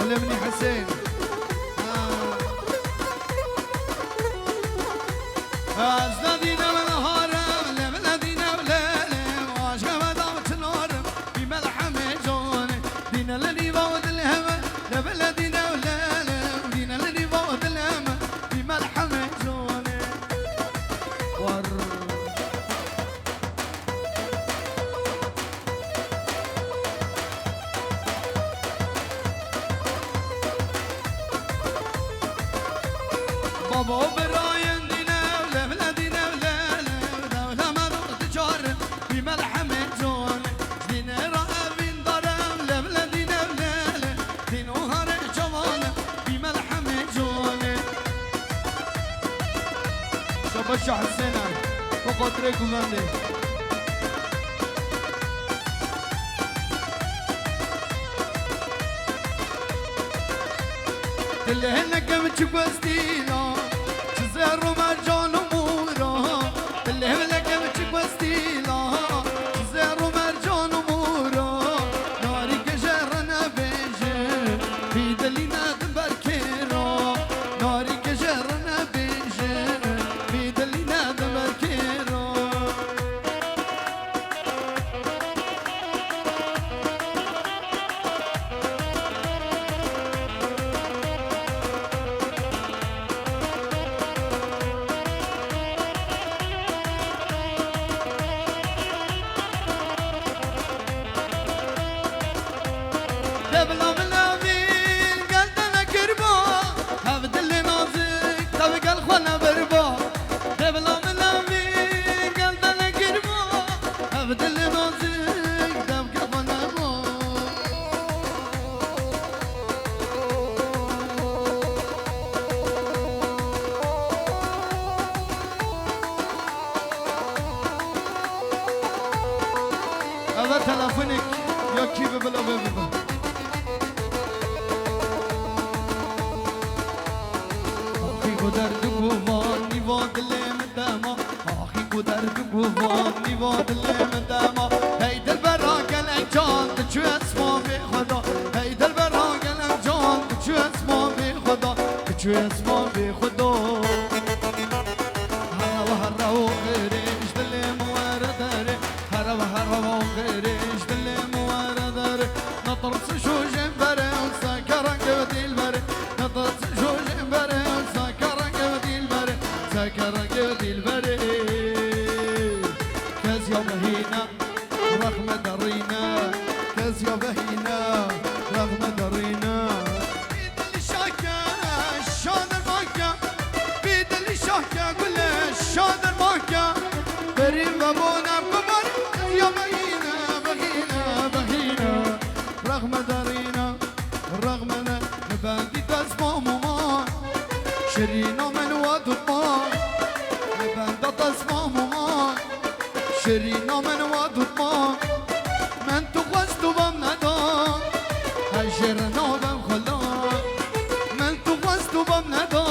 علمني حسين ازدادينا ونهارم لبلدينا وليلم واشقى دامت نورم بملحم جوني دينا لني بود الهمة لبلدينا وليلم دينا لني بود الهمة بملحم جوني بابا براين دينا ولا دينا ولا ما ضغط جارم بملحم جون دينا رابين ضرم لا دينا ولا دينا وهر جوان بملحم جون شبش حسنا وقدركم عندي اللي كم تشوستينا زهر مرجان ومورا اللي هلك بتشوستينا زهر مرجان ومورا ناري كجرنا بيجي في دلينا دبركيرا ناري كجرنا بيجي في دلينا دبركيرا بلا بلا مين قلت انا كربا هبد اللي نازك تبقى الخنا بربا بلا بلا مين قلت انا كربا هبد اللي نازك تبقى الخنا بربا هذا تلفونك يا كيف بلا بلا درد گوان نیواد لیم دما آخی کو درد گوان نیواد لیم دما هی دل برا گلم جان تو اسما بی خدا هی دل برا گلم جان تو اسما بی خدا تو اسما بی خدا هر و غیرش دلم ورداره هر و غیرش دلم ورداره نطرس شو جنبره سکرنگ و دل بره نطرس شو جنبره سكرك البري كاز يا بهينا رغم درينا كاز يا بهينا رغم درينا بيد اللي شاكا الشادر ماكا بيد اللي شاكا قول الشادر ماكا بريم بابونا بمر يا بهينا بهينا بهينا رغم درينا رغمنا نباندي تسمع ماما شرينا من ودما لبندا تسمع ماما شرينا من ودما من تقصد بم ندا هجرنا بم خلا من تقصد بم ندا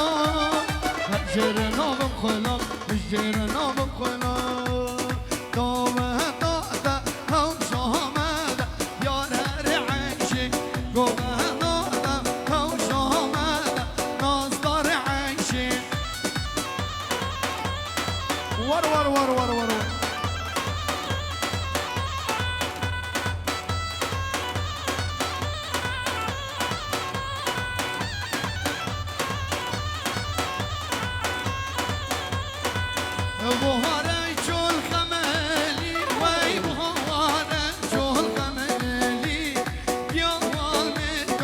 هجرنا بم خلا هجرنا بم خلا دوما دا هم شامد يا رعيشي قوما ور بهاري شو الخمالي وي بهاري شو الخمالي يا والمت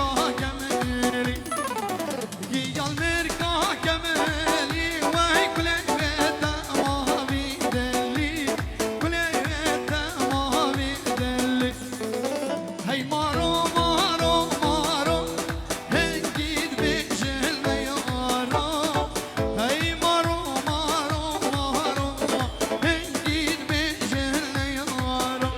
هی مارو مارو مارو هنگید بیشل میارا هی مارو مارو مارو هنگید بیشل میارا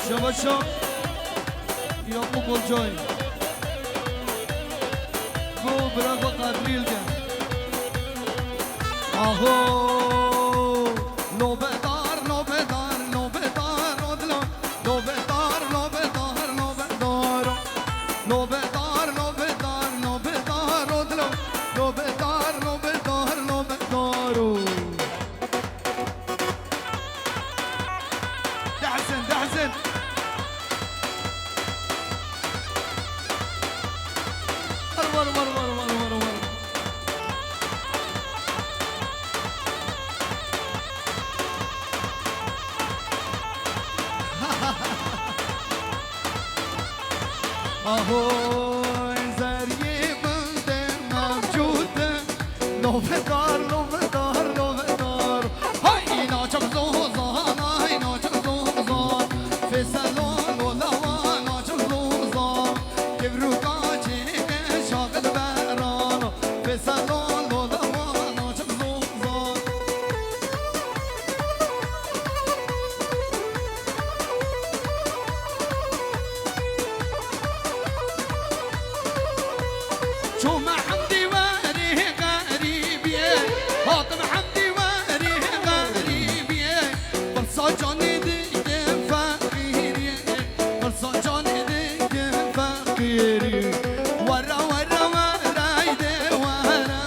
شباشا یا بقول جای گو برای قدریل کن آهو لوبه دار لوبه دار لوبه دار ادلو لوبه دار لوبه دار لوبه دار لوبه دار لوبه دار لوبه دار ادلو لوبه دار لوبه دار لوبه دارو دحسن دحسن ور ور ور ور ور ور اهو زریه بنده موجوده لوبه دار لوبه دار لوبه دار های اینا چم زوزان اینا چم زوزان فسلون ولوانا چم زوزان کبرو کاچی شاقل بران فسلون ولوانا چم زوزان شو ما حمدي واري غريبيه فاطمه حمدي واري غريبيه برصا جاني ديك فقيري برصا جاني ديك فقيري ورا ورا ورا يدي ورا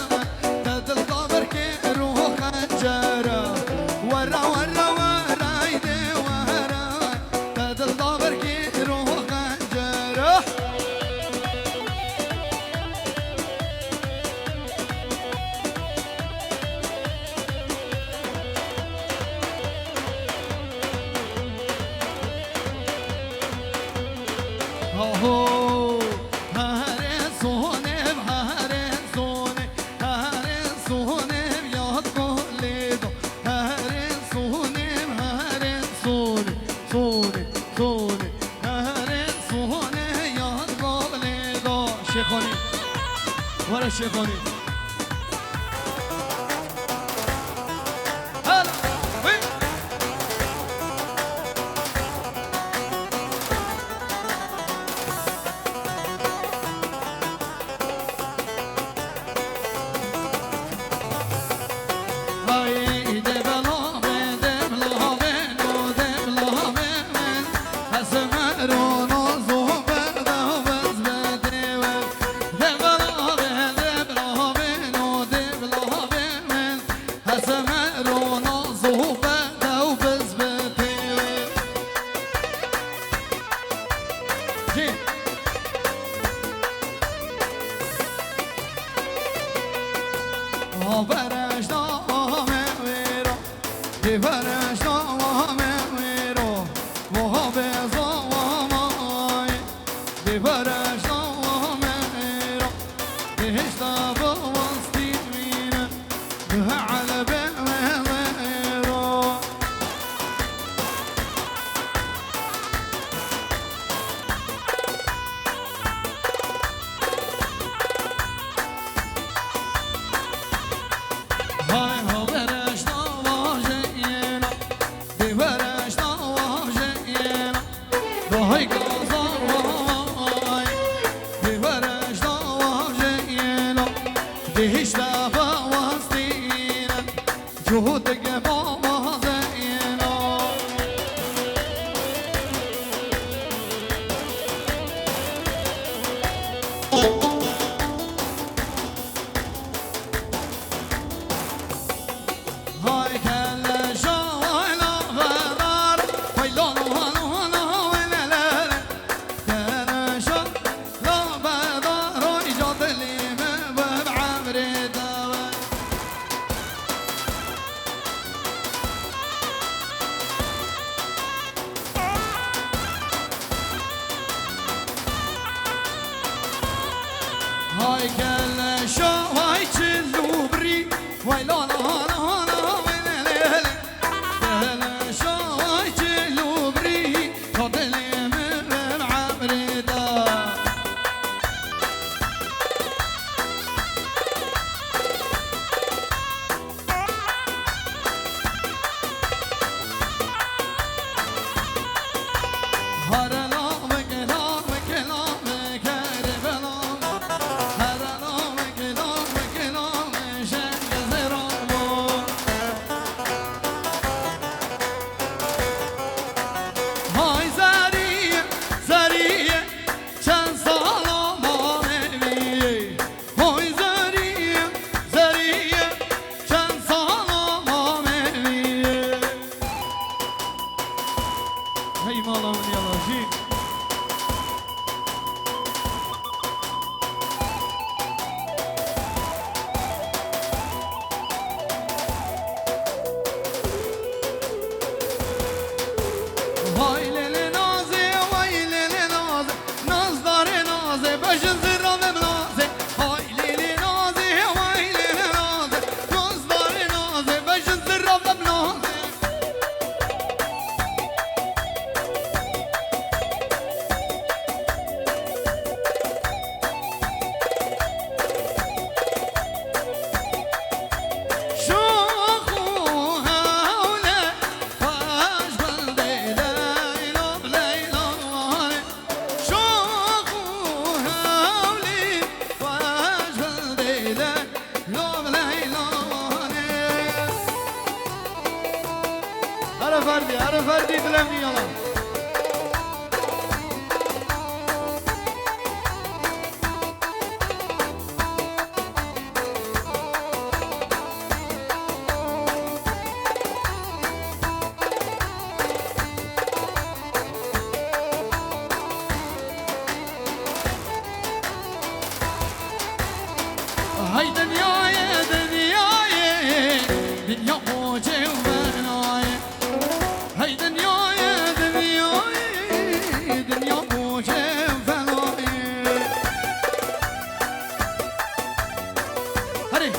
تدل ضبر كيرو خنجره ورا ورا ورا يدي ورا تدل ضبر كيرو خنجره اهو هره سونه هره سونه هره سونه یاد کلیدو هره سونه سونه سونه سونه هره سونه یاد کلیدو شیخانی ورا شیخانی هلا وی هاي دبلومه دبلومه نو دبلومه من هسمرون زوبه دوز بدريوه دبلومه دبلومه نو دبلومه من هسمرون زوبه دوز بدريوه جي برش نامه ویرو دی برش نامه ویرو محافظ آمای دی برش نامه ویرو بهشت بواستی مینه به علبه ویرو های ها برش نواجه اینا دی برش نواجه اینا های گازا وای دی برش نواجه اینا بهشت بواستی اینا جهود گبامازه اینا های کل شای لا بدار وای لا لا لا لا ولا لا کل شای لا بدار وای جات لیمه بعمر دوا هاي كل شو هاي تشلو بري وای لا لا لا لا ویل كل شو هاي تشلو بري خدلي من عمري دا هر فردی دلم میالم های دنیای دنیای دنیا موجه و بنای های دنیای دنیای دنیا موجه و بنای هری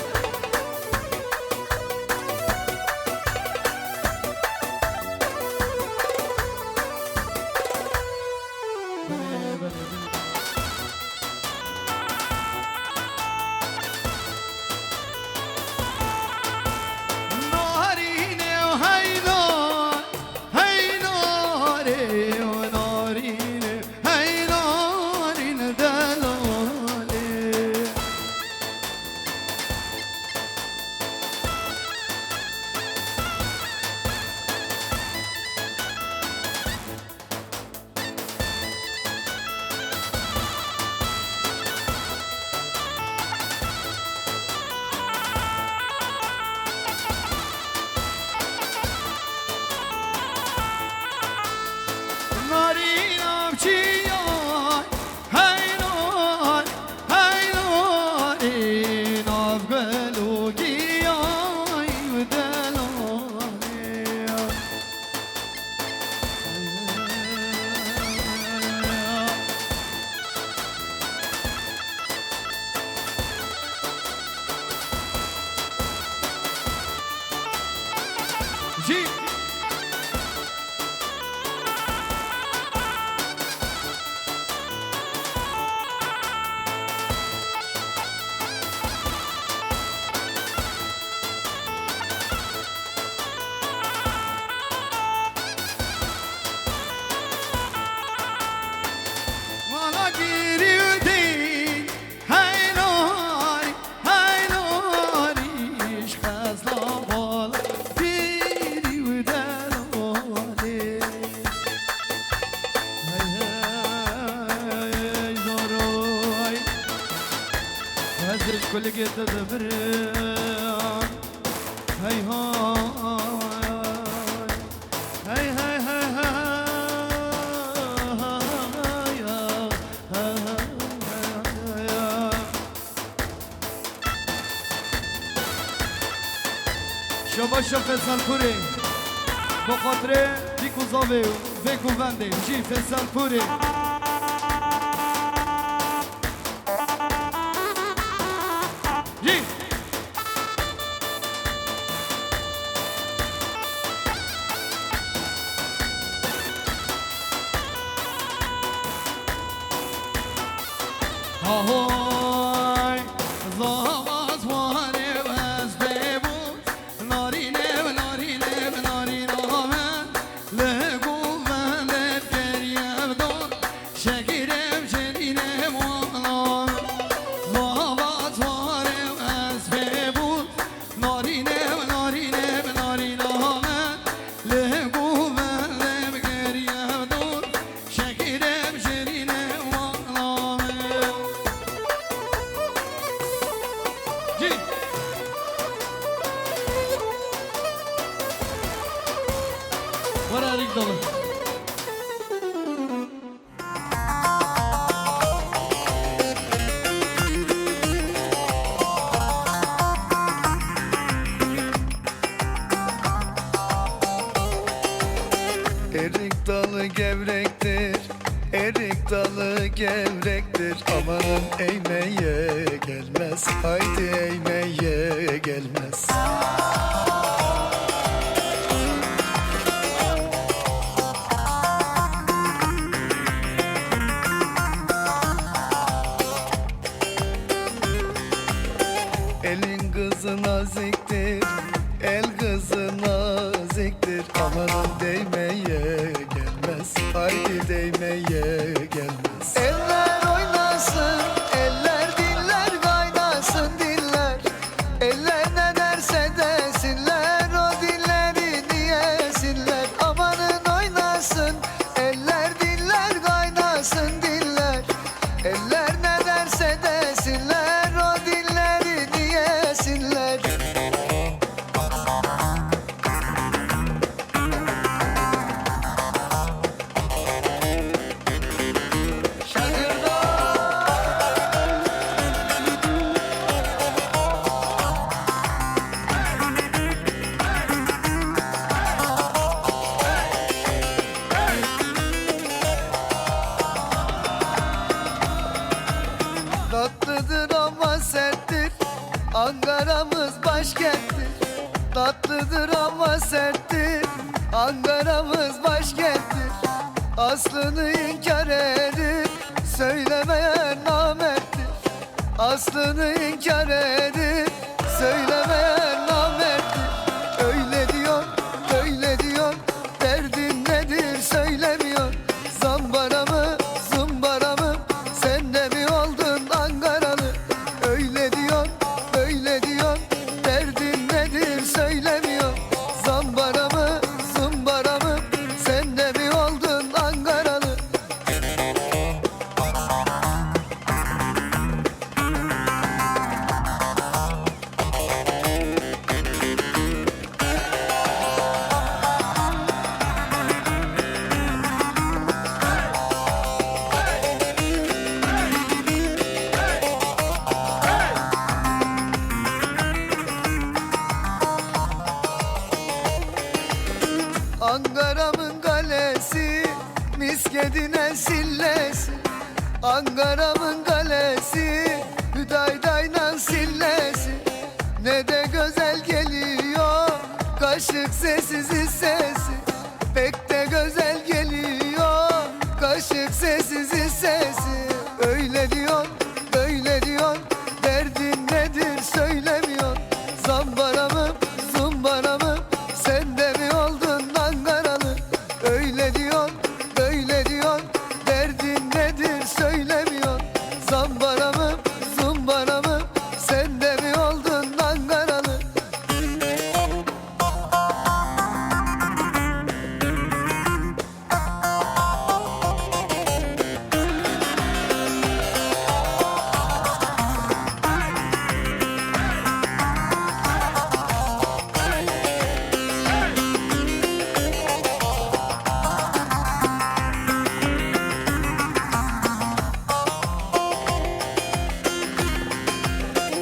كل قد تدبران هاي هاي هاي هاي شبا شب فسالپوری با خاطر دیکو زاوه و ویکو ونده جی فسالپوری olun. Erik dalı gevrektir, erik dalı gevrektir. Amanın eğmeye gelmez, haydi eğmeye gelmez. Elin kızı naziktir, el kızı naziktir. Amanın değmeye gelmez, haydi değmeye gelmez. Eller oynasın, eller diller kaynasın diller. Eller ne derse desinler, o dilleri diyesinler. Amanın oynasın, eller diller kaynasın diller. Eller ne derse desinler, o dilleri diyesinler. Tatlıdır ama serttir, Ankara'mız başkenttir. Tatlıdır ama serttir, Ankara'mız başkenttir. Aslını inkar edip söylemeyen namerttir. Aslını inkar edip söylemeyen namerttir. Öyle diyor, böyle diyor, derdin nedir söylemiyor. Zambara mı, zumbara mı, sen de mi oldun Ankaralı? Öyle diyor, böyle diyor, derdin nedir söylemiyor. Zambara mı, zumbara mı, sen de mi oldun Ankaralı? Ankara'mın kalesi, miskedine sillesi. Ankara'mın kalesi, hüdaydayla sillesi. Ne de güzel geliyor, kaşık sessiz sesi. Pek de güzel geliyor, kaşık sessiz sesi. Öyle diyor, böyle diyor, derdin nedir söylemiyor. Zambara mı, zumbara mı, sen de mi oldun Ankaralı? Öyle diyor, böyle diyor, derdin nedir söylemiyor. Zambara mı, zumbara mı, sen de mi oldun Ankaralı?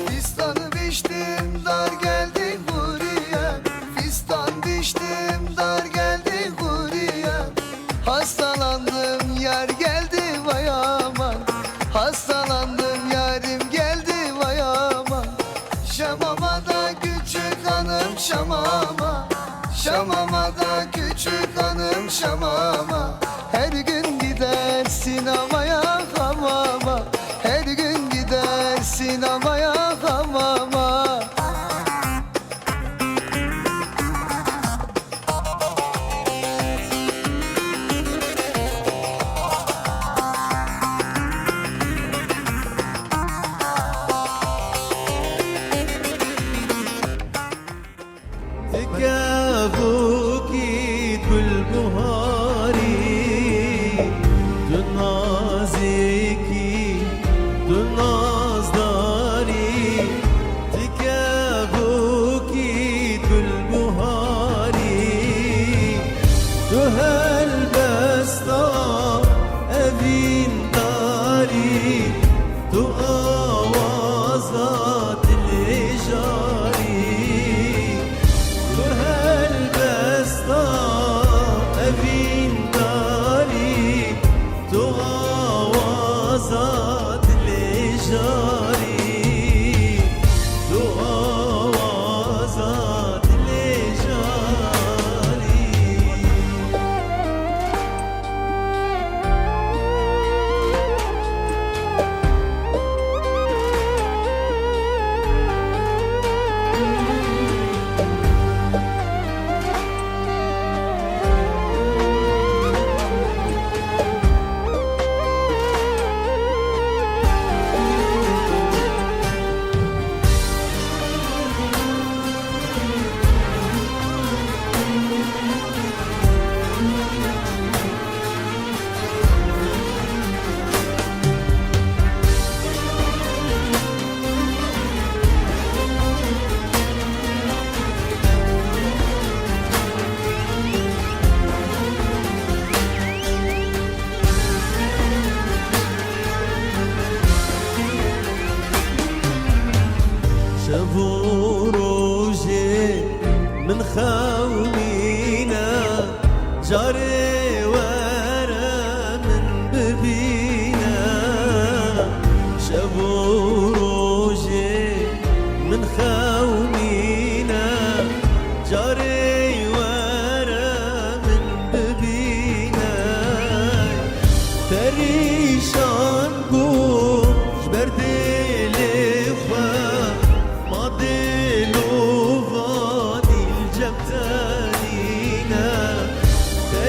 Fistanı biçtim, dar geldi buraya. Fistan biçtim, dar geldi buraya. Hastalandım, yar geldi vay aman. Hastalandım, yarim geldi vay aman. Şamama da küçük hanım şamama. Şamama da küçük hanım şamama. Her gün gider sinemaya hamama. Her gün gider sinemaya hamama. ابوك كل بهاري تنازيكي تنازداري شبو روجي من خاومينا جاري ورا من ببينا شبو روجي من خاومينا جاري ورا من ببينا فريشان قوم جبردي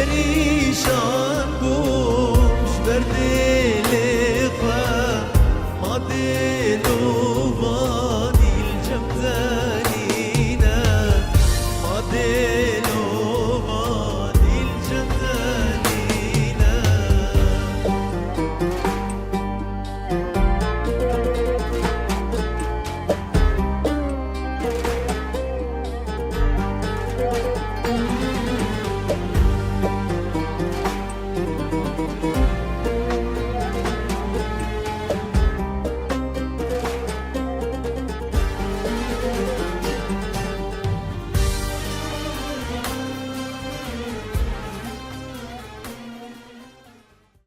perişan boş verdi lefa madelu